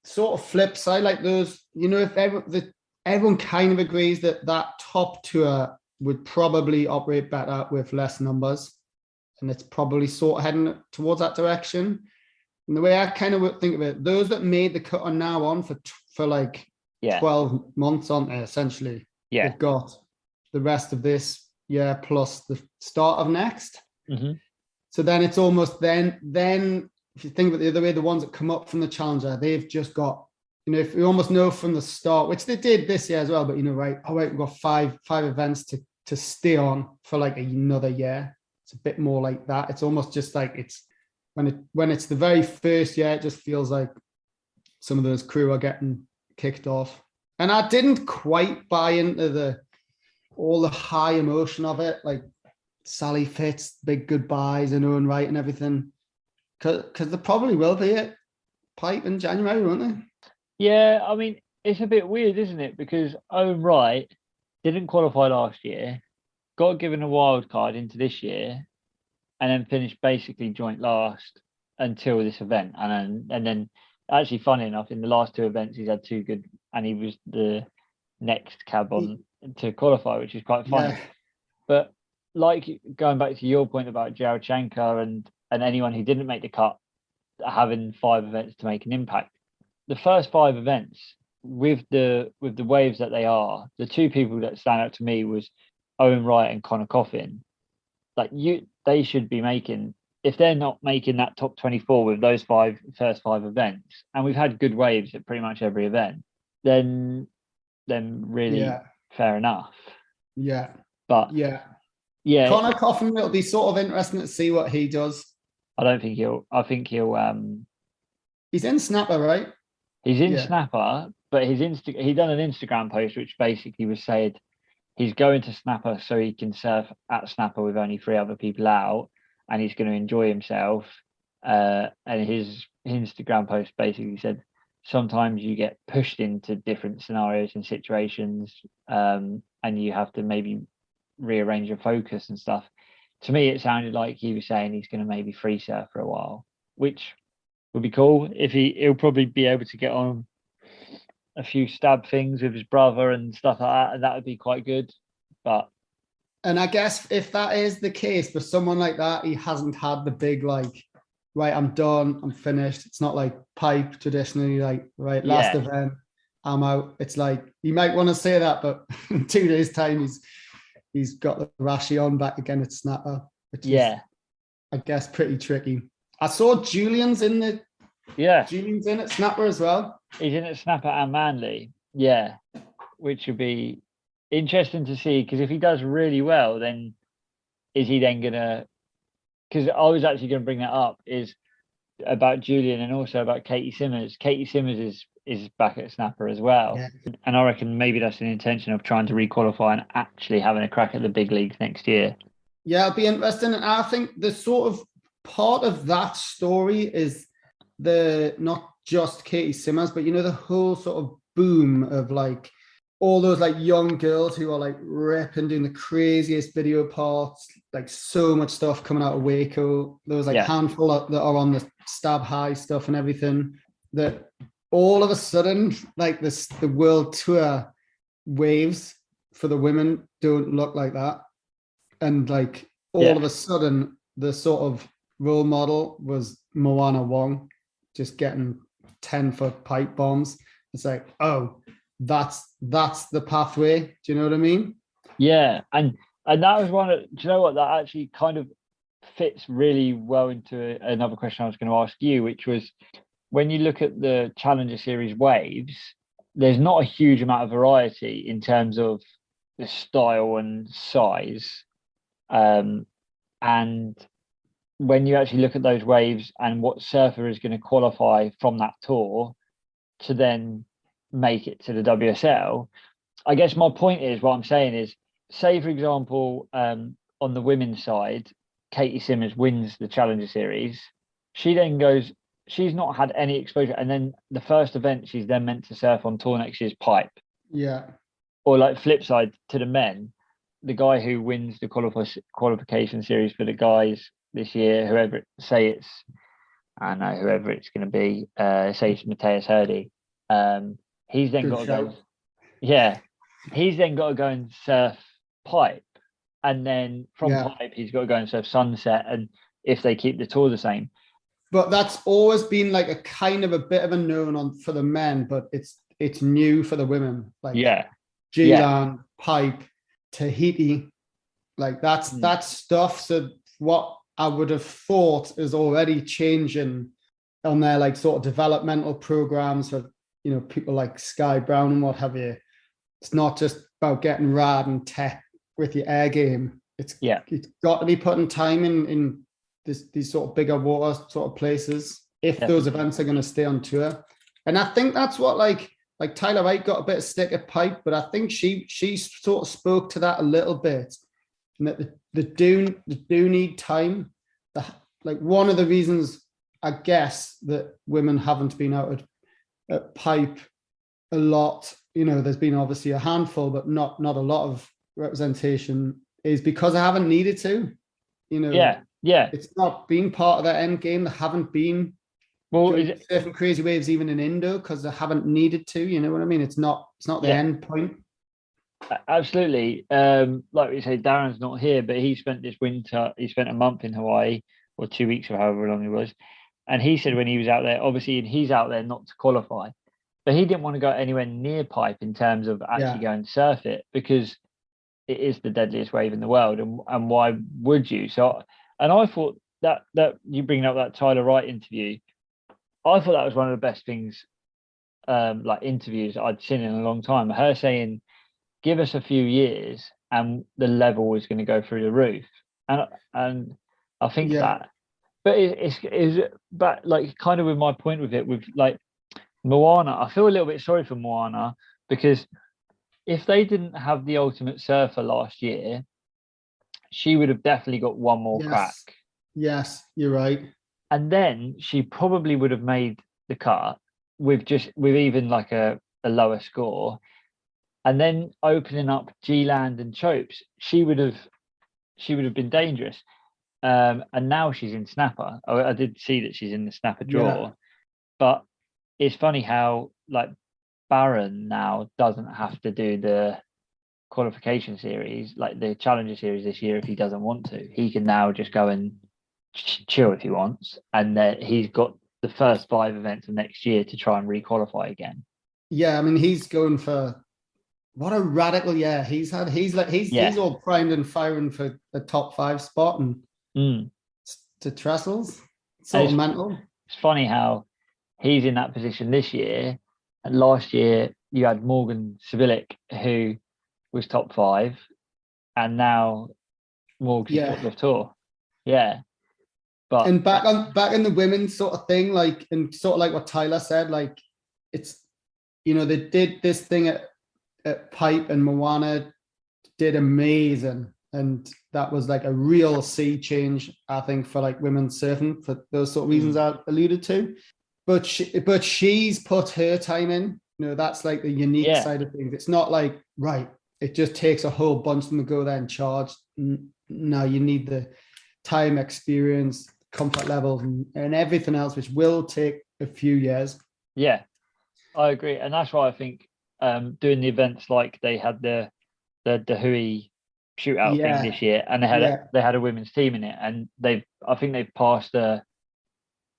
sort of flip side, like those, if everyone kind of agrees that that top tour would probably operate better with less numbers, and it's probably sort of heading towards that direction. And the way I kind of think of it, those that made the cut are now on for like yeah, 12 months, aren't they? Essentially, yeah. they've got the rest of this year plus the start of next. Mm-hmm. So then it's almost then if you think about it the other way, the ones that come up from the challenger, they've just got, if you almost know from the start, which they did this year as well, but right, we've got five events to stay on for like another year. It's a bit more like that. It's almost just like it's when it's the very first year, it just feels like some of those crew are getting kicked off. And I didn't quite buy into all the high emotion of it, like Sally Fitz, big goodbyes in own right and everything. Because there probably will be at Pipe in January, won't they? Yeah, I mean, it's a bit weird, isn't it? Because Owen Wright didn't qualify last year, got given a wild card into this year, and then finished basically joint last until this event. And then actually, funny enough, in the last two events, he's had two good, and he was the next cab on to qualify, which is quite funny. Yeah. But like going back to your point about Jarochenko and anyone who didn't make the cut having 5 events to make an impact, the first 5 events with the waves that they are, the two people that stand out to me was Owen Wright and Connor Coffin. Like they should be making, if they're not making that top 24 with those first 5 events, and we've had good waves at pretty much every event, then really fair enough. Yeah. But yeah. Yeah, Connor Coffin, it'll be sort of interesting to see what he does. I think he'll he's in Snapper, right? He's in Snapper, but he done an Instagram post which basically was said he's going to Snapper so he can surf at Snapper with only 3 other people out, and he's going to enjoy himself. And his Instagram post basically said sometimes you get pushed into different scenarios and situations, and you have to maybe rearrange your focus and stuff. To me, it sounded like he was saying he's going to maybe free surf for a while, which would be cool. If he'll probably be able to get on a few stab things with his brother and stuff like that, and that would be quite good. And I guess if that is the case for someone like that, he hasn't had the big like, right, I'm done, I'm finished. It's not like Pipe traditionally, like, right, last event, I'm out. It's like he might want to say that, but in 2 days' time, he's got the Rashi on back again at Snapper, which is, I guess, pretty tricky. I saw Julian's in at Snapper as well. He's in at Snapper and Manly, which would be interesting to see, because if he does really well, then is he then gonna? Because I was actually going to bring that up, is about Julian and also about Katie Simmers. Katie Simmers is back at Snapper as well, and I reckon maybe that's an intention of trying to requalify and actually having a crack at the big leagues next year. Yeah, it'll be interesting. And I think the sort of part of that story is not just Katie Simmers, but the whole sort of boom of like all those like young girls who are like ripping, doing the craziest video parts, like so much stuff coming out of Waco. There was like a handful that are on the Stab High stuff and everything, that all of a sudden, like the world tour waves for the women don't look like that. And like all of a sudden, the sort of role model was Moana Wong, just getting 10-foot pipe bombs. It's like, oh, that's the pathway. Do you know what I mean? Yeah, and that was one. Do you know what? That actually kind of fits really well into another question I was going to ask you, which was, when you look at the Challenger Series waves, there's not a huge amount of variety in terms of the style and size. And when you actually look at those waves and what surfer is going to qualify from that tour to then make it to the WSL, I guess my point is, what I'm saying is, say for example, on the women's side, Katie Simmers wins the Challenger Series. She then goes, she's not had any exposure, and then the first event she's then meant to surf on tour next year's pipe. Yeah. Or like flip side to the men, the guy who wins the qualification series for the guys this year, I don't know, whoever it's going to be, say it's Matthias Hurdy. He's then got to go. Yeah, he's then got to go and surf pipe, and then from pipe he's got to go and surf sunset. And if they keep the tour the same, but that's always been like a kind of a bit of a known for the men, but it's new for the women. Like G-Land, pipe, Tahiti, like that's stuff. So what I would have thought is already changing on their like sort of developmental programs for, you know, people like Sky Brown and what have you. It's not just about getting rad and tech with your air game. It's got to be putting time in these sort of bigger water sort of places if those events are going to stay on tour. And I think that's what like Tyler Wright got a bit of stick at pipe, but I think she sort of spoke to that a little bit, and that they do need time. Like one of the reasons I guess that women haven't been out at pipe a lot, you know, there's been obviously a handful, but not a lot of representation, is because I haven't needed to, you know. It's not been part of their end game. They haven't been surfing crazy waves even in Indo because they haven't needed to. You know what I mean? It's not the end point. Absolutely. Like we say, Darren's not here, but he spent this winter. He spent a month in Hawaii, or 2 weeks, or however long it was. And he said when he was out there, obviously, and he's out there not to qualify, but he didn't want to go anywhere near pipe in terms of actually going to surf it, because it is the deadliest wave in the world, and why would you? So, and I thought that you bringing up that Tyler Wright interview, I thought that was one of the best things, like interviews I'd seen in a long time. Her saying, "Give us a few years, and the level is going to go through the roof," and I think that, but but like kind of with my point with it, with like Moana, I feel a little bit sorry for Moana, because if they didn't have the Ultimate Surfer last year, she would have definitely got one more crack. Yes, you're right. And then she probably would have made the cut with even like a lower score. And then opening up G-Land and Chopes, she would have been dangerous. And now she's in Snapper. I did see that she's in the Snapper draw. But it's funny how like Barron now doesn't have to do the qualification series, like the Challenger Series this year, if he doesn't want to. He can now just go and chill if he wants, and he's got the first 5 events of next year to try and requalify again. Yeah, I mean, he's going for what a radical year he's had. He's all primed and firing for the top 5 spot and to trestles. Sort of mental. It's funny how he's in that position this year, and last year you had Morgan Cibilic, who was top 5, and now Morgan's dropped off tour. But and back in the women's sort of thing, like, and sort of like what Tyler said, like, it's, you know, they did this thing at Pipe, and Moana did amazing, and that was like a real sea change, I think, for like women's surfing, for those sort of reasons I alluded to. But she's put her time in. You know, that's like the unique side of things. It's not like, right, it just takes a whole bunch of them to go there and charge. No, you need the time, experience, comfort levels, and everything else, which will take a few years. Yeah, I agree. And that's why I think doing the events like they had the Hui shootout thing this year, and they had a women's team in it, and I think they've passed a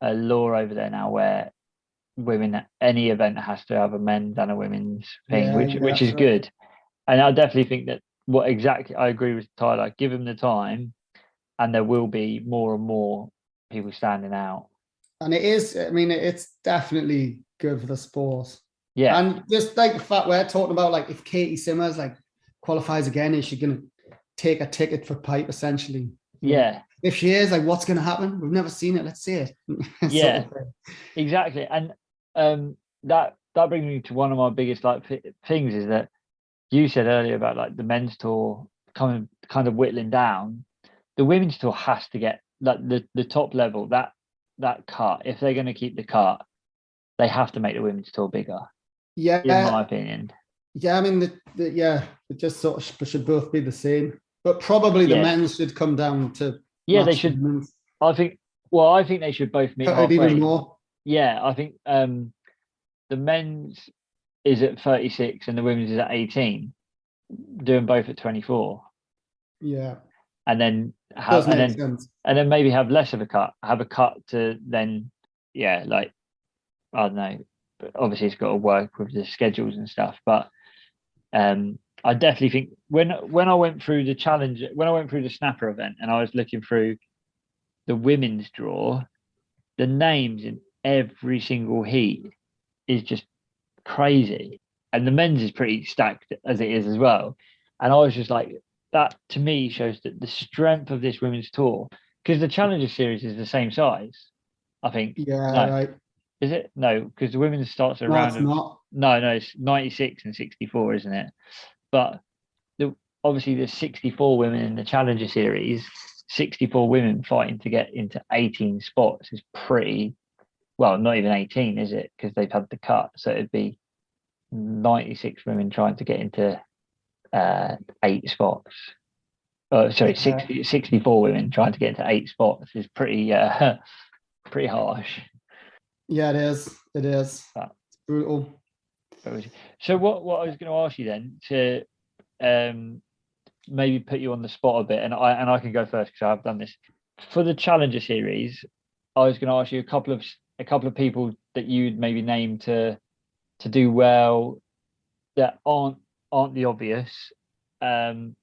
law over there now where any event has to have a men's and a women's thing, which is good. And I definitely think that I agree with Tyler. Give them the time, and there will be more and more people standing out. And it is, I mean, it's definitely good for the sport. Yeah. And just like the fact we're talking about, like, if Katie Simmers like qualifies again, is she going to take a ticket for Pipe essentially? Yeah. if she is, like, what's going to happen? We've never seen it. Let's see it. Sort Yeah, of thing. exactly. And that brings me to one of my biggest like things is that you said earlier about like the men's tour coming kind of whittling down. The women's tour has to get like the top level, that cut. If they're going to keep the cut, they have to make the women's tour bigger, in my Yeah, opinion. yeah. I mean, yeah, it just sort of should both be the same, but probably the Yeah, men's should come down to yeah, they match the should. women's. I think. Well, I think they should both meet Cut it even halfway. more. Yeah, I think the men's is at 36 and the women's is at 18, doing both at 24, Yeah, and then does make sense. maybe have less of a cut, have a cut to then, yeah, like I don't know, but obviously it's got to work with the schedules and stuff. But I definitely think when I went through the challenge, when I went through the snapper event, and I was looking through the women's draw, the names in every single heat is just crazy, and the men's is pretty stacked as it is as well. And I was just like, that to me shows that the strength of this women's tour, because the Challenger Series is the same size, I think. Yeah, No, right. is it? No, because the women's starts No, around it's of not. no, it's 96 and 64, isn't it? But the obviously there's 64 women in the Challenger Series. 64 women fighting to get into 18 spots is pretty well, not even 18, is it? Because they've had the cut, so it'd be 96 women trying to get into 8 spots. Oh, sorry, Yeah, 64 women trying to get into 8 spots is pretty pretty harsh. yeah, it is. It is. But, It's brutal. so what I was going to ask you then to um, maybe put you on the spot a bit, and I can go first because I've done this for the Challenger series. I was going to ask you a couple of people that you'd maybe name to do well that aren't the obvious. Um,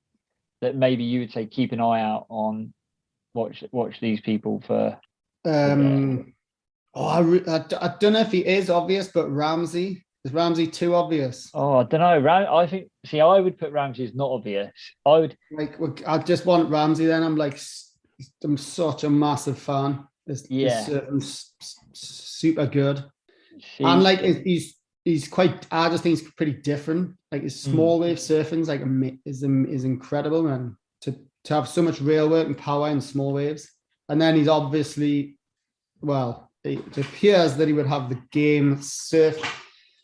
that maybe you would say keep an eye out on. Watch these people for. Yeah. Um, I don't know if he is obvious, but Ramsey is Ramsey too obvious? Oh, I don't know. I think. See, I would put Ramsey as not obvious. I would. Like, I just want Ramsey. Then I'm like, I'm such a massive fan. His Yeah. surfing's super good, and See. like he's quite. I just think he's pretty different. Like his Mm, small wave surfing's like is incredible, man. To have so much rail work and power in small waves, and then he's obviously well. It appears that he would have the game surf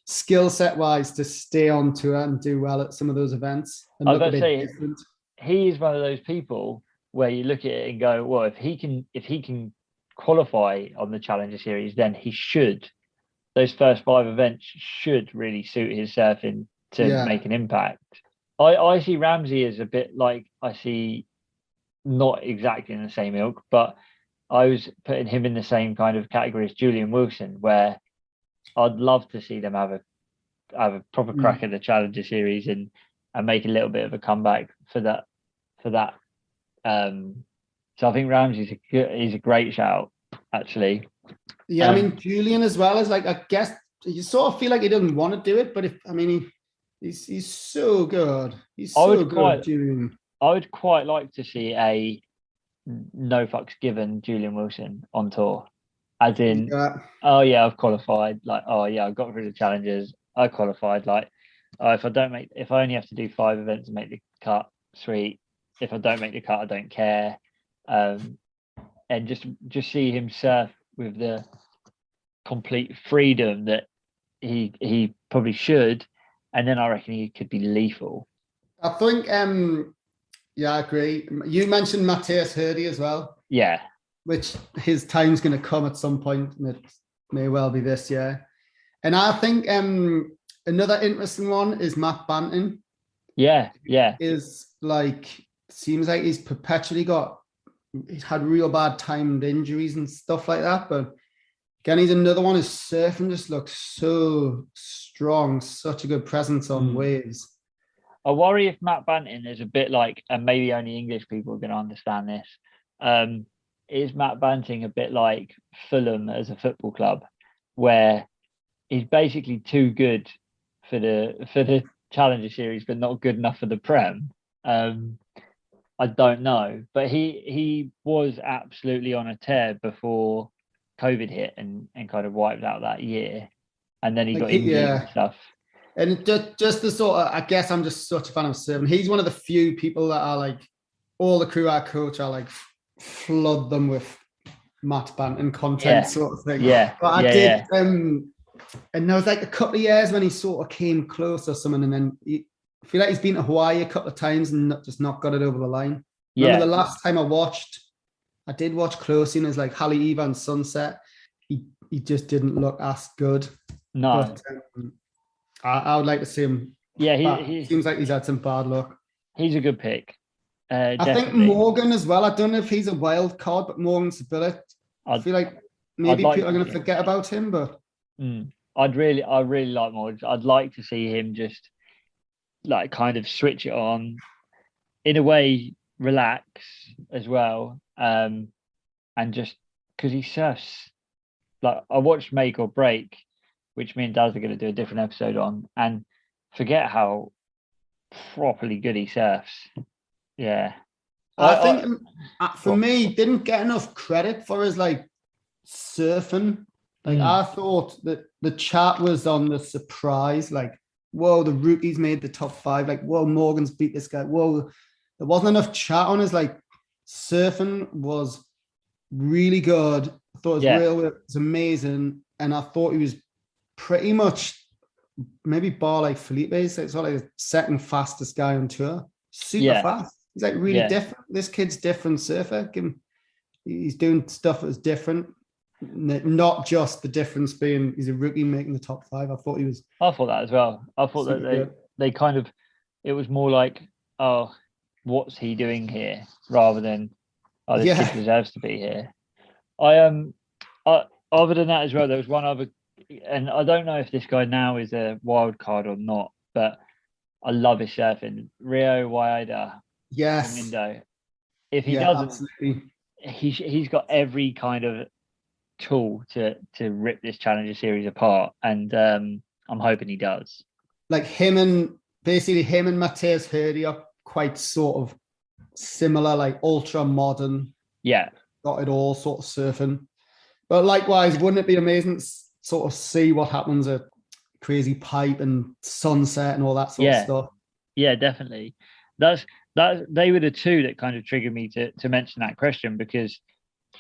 skill set wise to stay on tour and do well at some of those events and I was look a about to bit say different. he is one of those people where you look at it and go, well, if he can qualify on the Challenger Series, then he should. Those first 5 events should really suit his surfing to Yeah. make an impact. I see Ramsey as a bit like I see not exactly in the same ilk, but I was putting him in the same kind of category as Julian Wilson, where I'd love to see them have a proper crack Mm. at the Challenger Series and make a little bit of a comeback for that. So I think he's a great shout actually. Yeah, I Um, mean Julian as well is like I guess you sort of feel like he doesn't want to do it, but if I mean he's so good. He's I so would good, quite Julian. I would quite like to see a no fucks given Julian Wilson on tour, as in, Yeah. oh yeah, I've qualified. Like, oh yeah, I got through the challenges. I qualified. Like, if I only have to do 5 events and make the cut, sweet. If I don't make the cut, I don't care. Um, and just see him surf with the complete freedom that he probably should, and then I reckon he could be lethal. I think yeah, I agree. You mentioned Matthias Hardy as well, Yeah, which his time's gonna come at some point, and it may well be this year. And I think another interesting one is Matt Banton. yeah, yeah. Is like seems like he's had real bad timed injuries and stuff like that. But again, he's another one. His surfing just looks so strong, such a good presence on Mm. waves. I worry if Matt Banting is a bit like, and maybe only English people are going to understand this. Um, is Matt Banting a bit like Fulham as a football club, where he's basically too good for the Challenger Series, but not good enough for the Prem? Um, I don't know, but he was absolutely on a tear before COVID hit and kind of wiped out that year, and then he Like, got injured and yeah. stuff. And just the sort of, I guess I'm just such a fan of Surfing. He's one of the few people that are like, all the crew I coach are like, flood them with Matt Banton content Yeah, sort of thing. yeah, But I yeah, did, yeah, and there was like a couple of years when he sort of came close or something, and then I feel like he's been to Hawaii a couple of times and just not got it over the line. Remember yeah. the last time I did watch closely, and it was like Halle Evans Sunset. He just didn't look as good. No, But I would like to see him yeah, back. Seems like he's had some bad luck. he's a good pick. I think Definitely. Morgan as well. I don't know if he's a wild card, but Morgan's a bullet. I I'd feel like I'd maybe like people are to going see to him. forget about him, but I really like Morgs. I'd like to see him just like kind of switch it on, in a way, relax as well, and just because he surfs. Like I watched Make or Break, which me and Daz are going to do a different episode on, and forget how properly good he surfs. Yeah, I I think for what? me, he didn't get enough credit for his like surfing. Like Mm, I thought that the chat was on the surprise, like, whoa, the rookies made the top 5. Like, whoa, Morgan's beat this guy. Whoa, there wasn't enough chat on his like surfing was really good. I thought his yeah, rail was amazing, and I thought he was pretty much maybe bar like Felipe's. So it's like the second fastest guy on tour. Super yeah, fast. He's like really yeah. different. This kid's different surfer. He's doing stuff that's different. Not just the difference being he's a rookie making the top 5. I thought he was I thought that as well. I thought that super good. they kind of, it was more like, oh, what's he doing here, rather than, oh, this kid Yeah, deserves to be here. I other than that as well, there was one other, and I don't know if this guy now is a wild card or not, but I love his surfing. Rio Waida from yes, Indo. If he yeah, doesn't, absolutely. he's got every kind of tool to rip this Challenger Series apart, and I'm hoping he does. Like him and Mateus Herdy are quite sort of similar, like ultra modern, Yeah, got it all sort of surfing. But likewise, wouldn't it be amazing to sort of see what happens at Crazy Pipe and Sunset and all that sort of yeah, stuff? yeah, definitely. That's that. They were the two that kind of triggered me to mention that question, because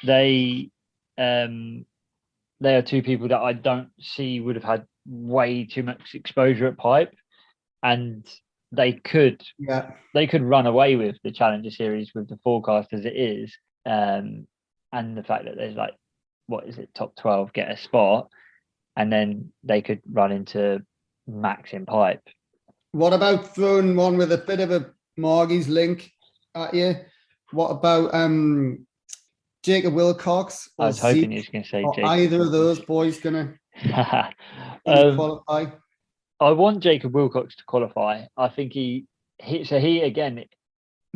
they um they are two people that I don't see would have had way too much exposure at Pipe, and they could Yeah, they could run away with the Challenger Series with the forecast as it is, and the fact that there's like, what is it, top 12 get a spot, and then they could run into Max in Pipe. what about throwing one with a bit of a Margie's link at you? What about Jacob Wilcox I or was hoping you Zeke? was going to say Or Jacob either of those Wilcox. boys gonna um, qualify? I want Jacob Wilcox to qualify. I think he again, a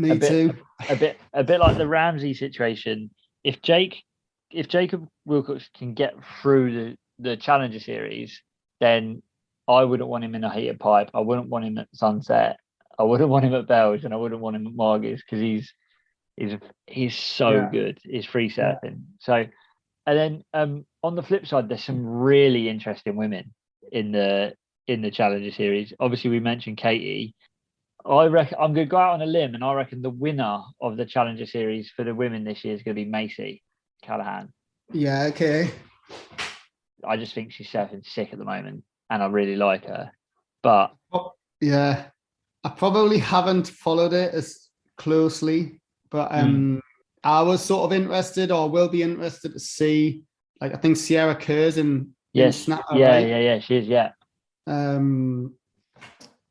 Me bit too. a bit like the Ramsey situation. If Jacob Wilcox can get through the Challenger Series, then I wouldn't want him in a heated pipe. I wouldn't want him at Sunset. I wouldn't want him at Belge, and I wouldn't want him at Margis, because he's so Yeah, good. He's free yeah. surfing. So, and then on the flip side, there's some really interesting women in the Challenger Series. Obviously, we mentioned Katie. I reckon I'm going to go out on a limb, and I reckon the winner of the Challenger Series for the women this year is going to be Macy Callahan. Yeah, okay. I just think she's surfing sick at the moment, and I really like her. But Oh, yeah. I probably haven't followed it as closely, but I was sort of interested or will be interested to see, like, I think Sierra Kerr's in yes, Snapper, yeah, right? yeah, yeah, she is. Yeah, Um,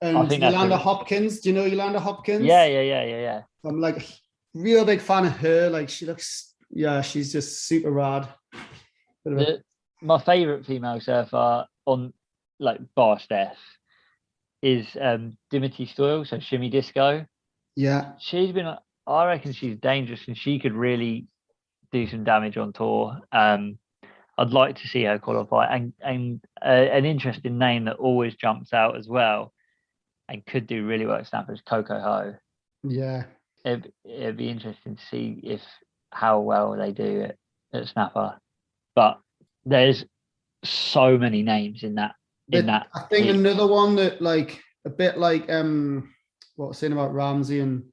I and think that's Yolanda a Hopkins. Do you know Yolanda yeah, Hopkins? yeah, yeah, yeah, yeah. I'm like a real big fan of her. Like she looks, yeah, she's just super rad. My favorite female surfer on, like, bar Steph, is Dimity Stoyle, so Shimmy Disco. Yeah, She's been, I reckon she's dangerous, and she could really do some damage on tour. I'd like to see her qualify, and an interesting name that always jumps out as well, and could do really well at Snapper, is Coco Ho. yeah. it'd be interesting to see how well they do at snapper. But there's so many names in that. I think heat. another one that like a bit like what I was saying about Ramsey and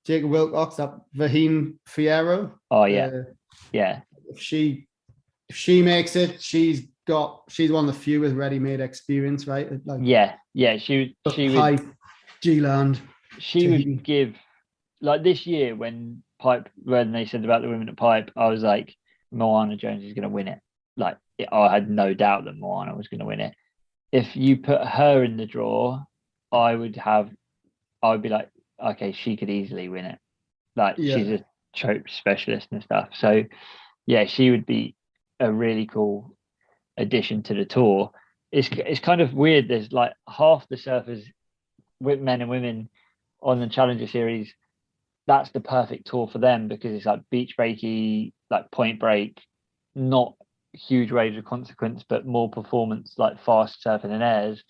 Jacob Wilcox, that Vaheen Fierro. Oh yeah, yeah. If she makes it, she's one of the few with ready-made experience, right? Like yeah. She would G-Land. She would give, like this year when they said about the women at Pipe, I was like, Moana Jones is going to win it. Like I had no doubt that Moana was going to win it. If you put her in the draw, I would be like, okay, she could easily win it. Like she's a choke specialist and stuff. So yeah, she would be a really cool addition to the tour. It's kind of weird. There's like half the surfers, with men and women, on the Challenger Series. That's the perfect tour for them because it's like beach breaky, like point break, not huge waves of consequence, but more performance, like fast surfing and airs.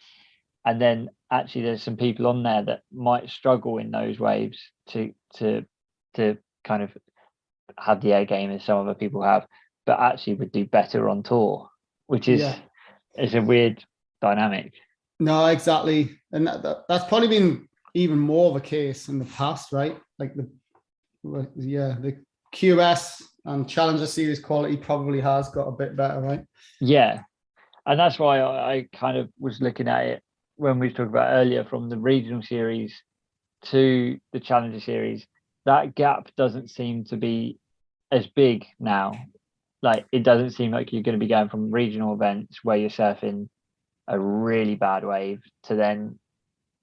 And then actually there's some people on there that might struggle in those waves to kind of have the air game as some other people have, but actually would do better on tour, which is it's a weird dynamic. No, exactly. And that's probably been even more of a case in the past, right? Like the QS and Challenger Series quality probably has got a bit better, right? Yeah. And that's why I kind of was looking at it when we talked about earlier, from the regional series to the Challenger Series. That gap doesn't seem to be as big now. Like it doesn't seem like you're going to be going from regional events where you're surfing a really bad wave to then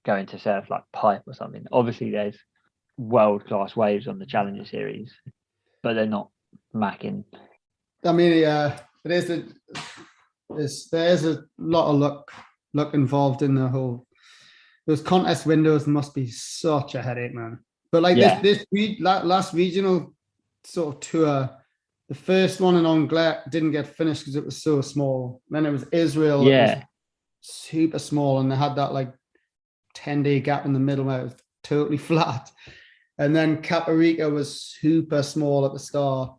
going to surf like Pipe or something. Obviously there's world-class waves on the Challenger Series, but they're not macking. I mean, there's a lot of luck involved in the whole. Those contest windows must be such a headache, man. But like this last regional sort of tour, the first one in Anglet didn't get finished because it was so small. Then it was Israel, it was super small, and they had that like 10-day gap in the middle where it was totally flat. And then Caparica was super small at the start.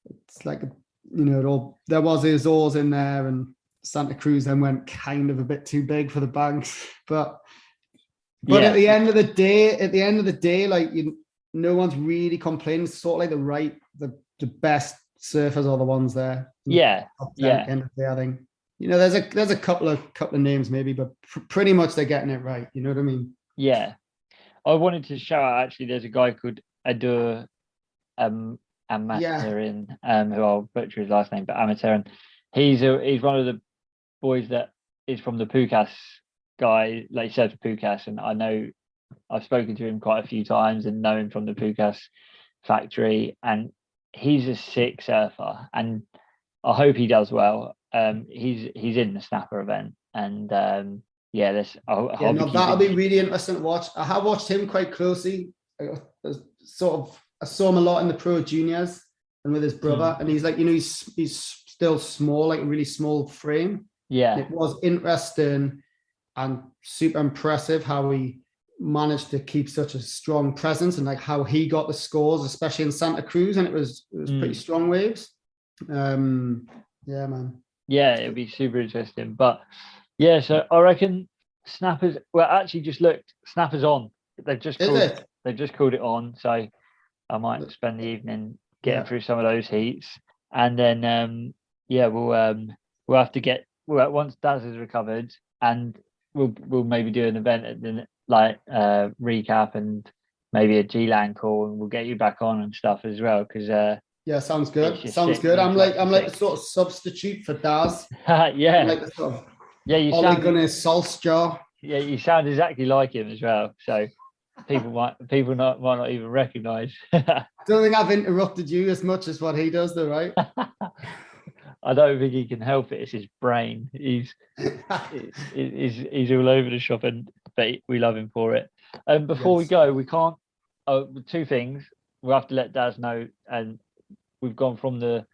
It's like, there was Azores in there, and Santa Cruz then went kind of a bit too big for the banks. But at the end of the day, like no one's really complaining. It's sort of like the best surfers are the ones there. Yeah. End of the day, I think. There's a couple of names maybe, but pretty much they're getting it right. You know what I mean? Yeah. I wanted to shout out, actually, there's a guy called Adur Amateurin, who I'll butcher his last name, but Amateurin. He's one of the boys that is from the Pukas guy, like he said, Pukas, and I know I've spoken to him quite a few times and know him from the Pukas factory, and he's a sick surfer, and I hope he does well. He's in the snapper event, and that'll be really interesting to watch. I have watched him quite closely. I saw him a lot in the pro juniors and with his brother, and he's like, he's still small, like a really small frame. Yeah, it was interesting and super impressive how he managed to keep such a strong presence, and like how he got the scores, especially in Santa Cruz, and it was pretty strong waves. Yeah, man. Yeah, it'll be super interesting. But yeah, so I reckon snappers. Well, actually, just looked. Snappers on. They've just called it on. So I might spend the evening getting through some of those heats, and then we'll have to get once Daz is recovered, and we'll maybe do an event and then recap and maybe a G-Land call, and we'll get you back on and stuff as well, because sounds good. Sounds good. I'm like the sort of substitute for Daz. Yeah. I'm like the sort of you Ole Gunnar Solskjaer. Yeah, you sound exactly like him as well. So people might not even recognise. I don't think I've interrupted you as much as what he does, though, right? I don't think he can help it. It's his brain. He's all over the shop, but we love him for it. And before we go, we can't. Two things. We'll have to let Daz know. And we've gone from Doom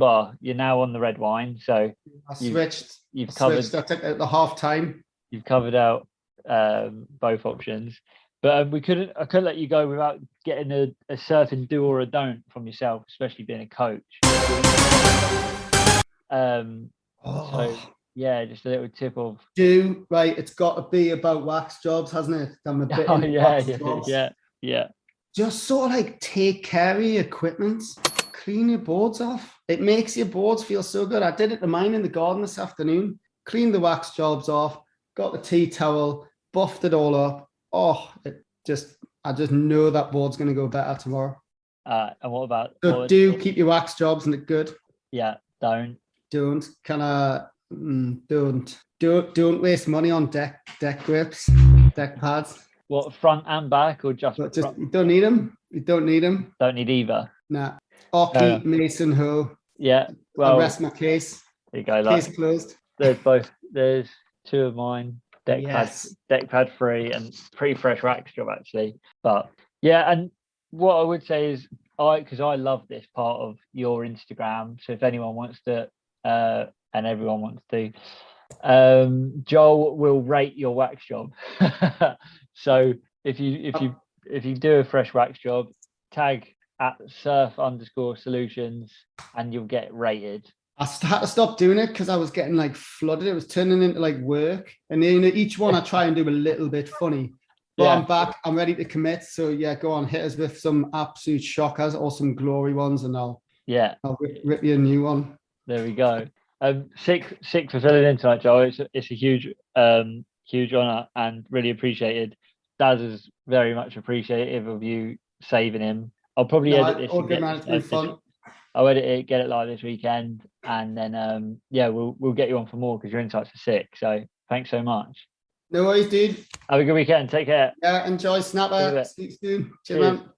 Bar. You're now on the red wine. So I switched. You've covered. I took at the half time. You've covered out both options. But I couldn't let you go without getting a certain do or a don't from yourself, especially being a coach. So yeah, just a little tip of right. It's got to be about wax jobs, hasn't it? I'm a bit into yeah, wax jobs. yeah. Just sort of like take care of your equipment, clean your boards off. It makes your boards feel so good. I did it to mine in the garden this afternoon. Cleaned the wax jobs off, got the tea towel, buffed it all up. Oh, I just know that board's going to go better tomorrow. And what about? So do keep your wax jobs and look good. Yeah, don't waste money on deck grips, deck pads. What, front and back, or just you don't need them. You don't need them. Don't need either. Nah. Oki, Mason, Ho. Yeah. Well, I rest my case. There you go. Case closed. There's two of mine. Deck pad free and pretty fresh wax job actually. But yeah, and what I would say is because I love this part of your Instagram. So if anyone wants to, and everyone wants to, Joel will rate your wax job. So if you do a fresh wax job, tag at surf_solutions and you'll get rated. I had to stop doing it because I was getting like flooded. It was turning into like work, and each one I try and do a little bit funny. But I'm back. I'm ready to commit. So yeah, go on, hit us with some absolute shockers or some glory ones, and I'll rip you a new one. There we go. Sick for filling in tonight, Joel. It's a huge honour and really appreciated. Daz is very much appreciative of you saving him. I'll probably edit this. I'll edit it, get it live this weekend, and then we'll get you on for more because your insights are sick. So thanks so much. No worries, dude. Have a good weekend. Take care. Yeah, enjoy Snapper. Speak soon. Cheers, man.